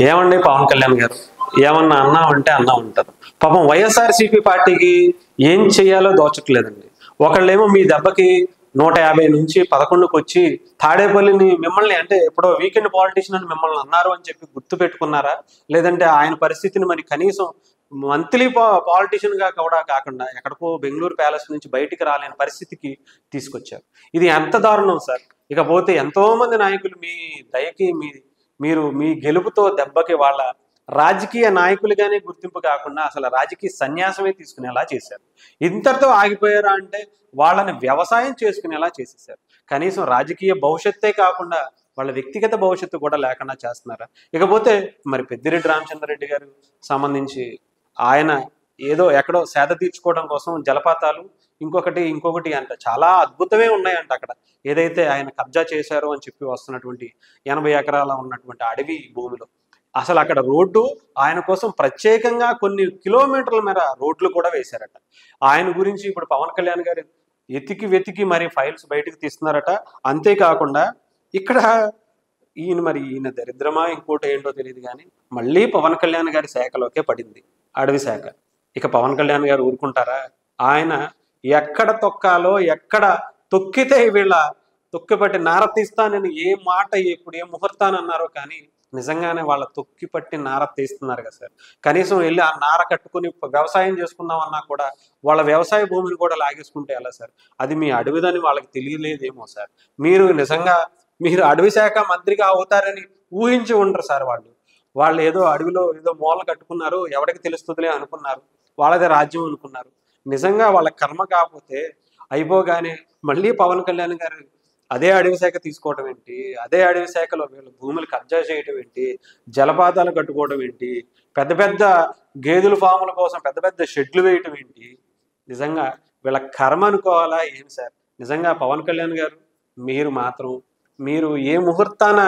ఏమండి పవన్ కళ్యాణ్ గారు ఏమన్నా అన్నా అంటే అన్నా ఉంటారు. పాపం వైఎస్ఆర్సీపీ పార్టీకి ఏం చెయ్యాలో దోచట్లేదండి. ఒకళ్ళేమో మీ దెబ్బకి 150 నుంచి 11కి వచ్చి తాడేపల్లిని మిమ్మల్ని అంటే ఎప్పుడో వీకెండ్ పాలిటిషియన్ అని మిమ్మల్ని అన్నారు అని చెప్పి గుర్తు పెట్టుకున్నారా? లేదంటే ఆయన పరిస్థితిని మరి కనీసం మంత్లీ పాలిటిషియన్ గా కూడా కాకుండా ఎక్కడికో బెంగళూరు ప్యాలెస్ నుంచి బయటికి రాలేని పరిస్థితికి తీసుకొచ్చారు. ఇది ఎంత దారుణం సార్. ఇకపోతే ఎంతో మంది నాయకులు మీ దయకి మీరు మీ గెలుపుతో దెబ్బకి వాళ్ళ రాజకీయ నాయకులుగానే గుర్తింపు కాకుండా అసలు రాజకీయ సన్యాసమే తీసుకునేలా చేశారు. ఇంతటితో ఆగిపోయారా అంటే వాళ్ళని వ్యవసాయం చేసుకునేలా చేసేసారు. కనీసం రాజకీయ భవిష్యత్తే కాకుండా వాళ్ళ వ్యక్తిగత భవిష్యత్తు కూడా లేకుండా చేస్తున్నారా? ఇకపోతే మరి పెద్దిరెడ్డి రామచంద్రరెడ్డి గారు సంబంధించి ఆయన ఏదో ఎక్కడో సేద తీర్చుకోవడం కోసం జలపాతాలు ఇంకొకటి అంట చాలా అద్భుతమే ఉన్నాయంట అక్కడ. ఏదైతే ఆయన కబ్జా చేశారో అని చెప్పి వస్తున్నటువంటి 80 ఎకరాల ఉన్నటువంటి అడవి భూమిలో అసలు అక్కడ రోడ్డు ఆయన కోసం ప్రత్యేకంగా కొన్ని కిలోమీటర్ల మేర రోడ్లు కూడా వేశారట. ఆయన గురించి ఇప్పుడు పవన్ కళ్యాణ్ గారు వెతికి మరి ఫైల్స్ బయటకు తీస్తున్నారట. అంతేకాకుండా ఇక్కడ ఈయన దరిద్రమా ఇంకోటి ఏంటో తెలియదు కానీ మళ్ళీ పవన్ కళ్యాణ్ గారి శాఖలోకే పడింది అడవి శాఖ. ఇక పవన్ కళ్యాణ్ గారు ఊరుకుంటారా? ఆయన ఎక్కడ తొక్కాలో ఎక్కడ తొక్కితే వీళ్ళ తొక్కిపట్టి నార తీస్తానని ఏ మాట ఎప్పుడు ఏ ముహూర్తాన్ని అన్నారో కానీ నిజంగానే వాళ్ళ తొక్కి పట్టి నార తీస్తున్నారు కదా సార్. కనీసం వెళ్ళి ఆ నార కట్టుకుని వ్యవసాయం చేసుకుందామన్నా కూడా వాళ్ళ వ్యవసాయ భూమిని కూడా లాగేసుకుంటే ఎలా సార్? అది మీ అడవిదని వాళ్ళకి తెలియలేదేమో సార్. మీరు అడవి శాఖ మంత్రిగా అవుతారని ఊహించి ఉండరు సార్. వాళ్ళు ఏదో అడవిలో ఏదో మూల కట్టుకున్నారు, ఎవరికి తెలుస్తుందిలే అనుకున్నారు, వాళ్ళదే రాజ్యం అనుకున్నారు. నిజంగా వాళ్ళ కర్మ కాకపోతే అయిపోగానే మళ్ళీ పవన్ కళ్యాణ్ గారు అదే అడవి శాఖ తీసుకోవడం ఏంటి? అదే అడవి శాఖలో వీళ్ళు భూములు కబ్జా చేయడం ఏంటి? జలపాతాలు కట్టుకోవడం ఏంటి? పెద్ద పెద్ద గేదెల ఫాముల కోసం పెద్ద పెద్ద షెడ్లు వేయటం ఏంటి? నిజంగా వీళ్ళ కర్మ అనుకోవాలా ఏం సార్? నిజంగా పవన్ కళ్యాణ్ గారు మీరు ఏ ముహూర్తాన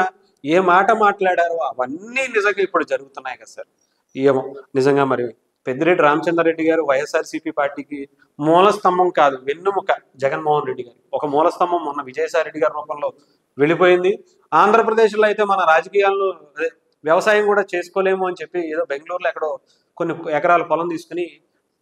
ఏ మాట మాట్లాడారో అవన్నీ నిజంగా ఇప్పుడు జరుగుతున్నాయి కదా సార్. ఏమో నిజంగా మరి పెద్దిరెడ్డి రామచంద్రరెడ్డి గారు వైఎస్ఆర్సీపీ పార్టీకి మూల స్తంభం కాదు, వెన్నుముక జగన్మోహన్ రెడ్డి గారు. ఒక మూల స్తంభం మొన్న విజయసాయి రెడ్డి గారి రూపంలో వెళ్ళిపోయింది. ఆంధ్రప్రదేశ్లో అయితే మన రాజకీయాలను వ్యవసాయం కూడా చేసుకోలేము అని చెప్పి ఏదో బెంగళూరులో ఎక్కడో కొన్ని ఎకరాల పొలం తీసుకుని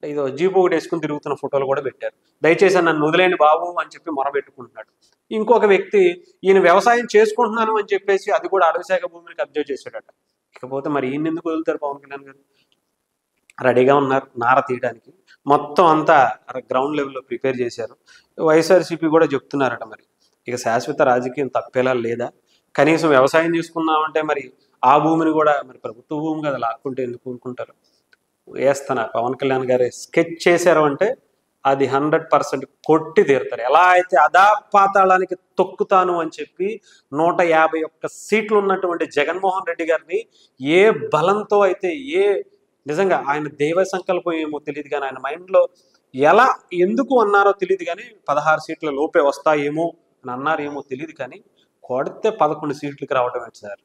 ఏదో జీపు ఒకటి వేసుకుని తిరుగుతున్న ఫోటోలు కూడా పెట్టారు. దయచేసి నన్ను వదిలేని బాబు అని చెప్పి మొరబెట్టుకుంటున్నాడు. ఇంకొక వ్యక్తి ఈయన వ్యవసాయం చేసుకుంటున్నాను అని చెప్పేసి అది కూడా అడవి శాఖ భూమిని కబ్జా చేశాడట. ఇకపోతే మరి ఈయన ఎందుకు వదులుతారు పవన్ కళ్యాణ్ గారు? రెడీగా ఉన్నారు నార తీయడానికి. మొత్తం అంతా గ్రౌండ్ లెవెల్లో ప్రిపేర్ చేశారు. వైఎస్ఆర్సీపీ కూడా చెప్తున్నారట మరి ఇక శాశ్వత రాజకీయం తప్పేలా లేదా? కనీసం వ్యవసాయం చేసుకున్నామంటే మరి ఆ భూమిని కూడా మరి ప్రభుత్వ భూమి కదా లాక్కుంటే ఎందుకు ఊరుకుంటారు? వేస్తున్నారు పవన్ కళ్యాణ్ గారు స్కెచ్ చేశారు అంటే అది 100% కొట్టి తీరుతారు. ఎలా అయితే అధాపాతాళానికి తొక్కుతాను అని చెప్పి 151 సీట్లు ఉన్నటువంటి జగన్మోహన్ రెడ్డి గారిని ఏ బలంతో అయితే నిజంగా ఆయన దైవ సంకల్పం ఏమో తెలియదు కానీ ఆయన మైండ్లో ఎందుకు అన్నారో తెలియదు కానీ 16 సీట్ల లోపే వస్తాయేమో అని అన్నారేమో తెలియదు కానీ కొడితే 11 సీట్లకి రావడం ఏంటి సార్?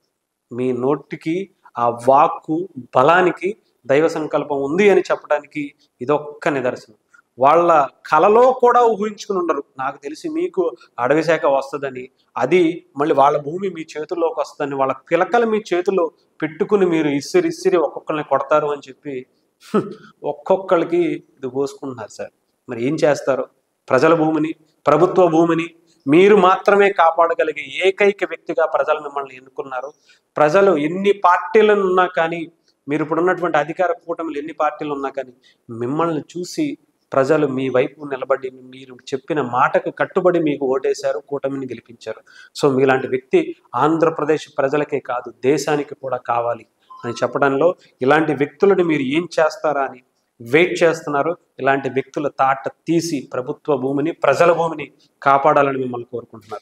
మీ నోటికి ఆ వాక్కు బలానికి దైవ సంకల్పం ఉంది అని చెప్పడానికి ఇదొక్క నిదర్శనం. వాళ్ళ కలలో కూడా ఊహించుకుని ఉండరు. నాకు తెలిసి మీకు అడవి శాఖ వస్తుందని, అది మళ్ళీ వాళ్ళ భూమి మీ చేతుల్లోకి వస్తుందని, వాళ్ళ పిలకలు మీ చేతుల్లో పెట్టుకుని మీరు ఇసిరి ఒక్కొక్కరిని కొడతారు అని చెప్పి ఒక్కొక్కరికి ఇది పోసుకుంటున్నారు సార్. మరి ఏం చేస్తారు? ప్రజల భూమిని, ప్రభుత్వ భూమిని మీరు మాత్రమే కాపాడగలిగే ఏకైక వ్యక్తిగా ప్రజలు మిమ్మల్ని ఎన్నుకున్నారు. ప్రజలు ఎన్ని పార్టీలను ఉన్నా కానీ, మీరు ఇప్పుడు ఉన్నటువంటి అధికార కూటమిలు ఎన్ని పార్టీలు ఉన్నా కానీ మిమ్మల్ని చూసి ప్రజలు మీ వైపు నిలబడి మీరు చెప్పిన మాటకు కట్టుబడి మీకు ఓటేశారు, కూటమిని గెలిపించారు. సో మీలాంటి వ్యక్తి ఆంధ్రప్రదేశ్ ప్రజలకే కాదు దేశానికి కూడా కావాలి అని చెప్పడంలో ఇలాంటి వ్యక్తులను మీరు ఏం చేస్తారా అని వెయిట్ చేస్తున్నారు. ఇలాంటి వ్యక్తుల తాట తీసి ప్రభుత్వ భూమిని, ప్రజల భూమిని కాపాడాలని మిమ్మల్ని కోరుకుంటున్నారు.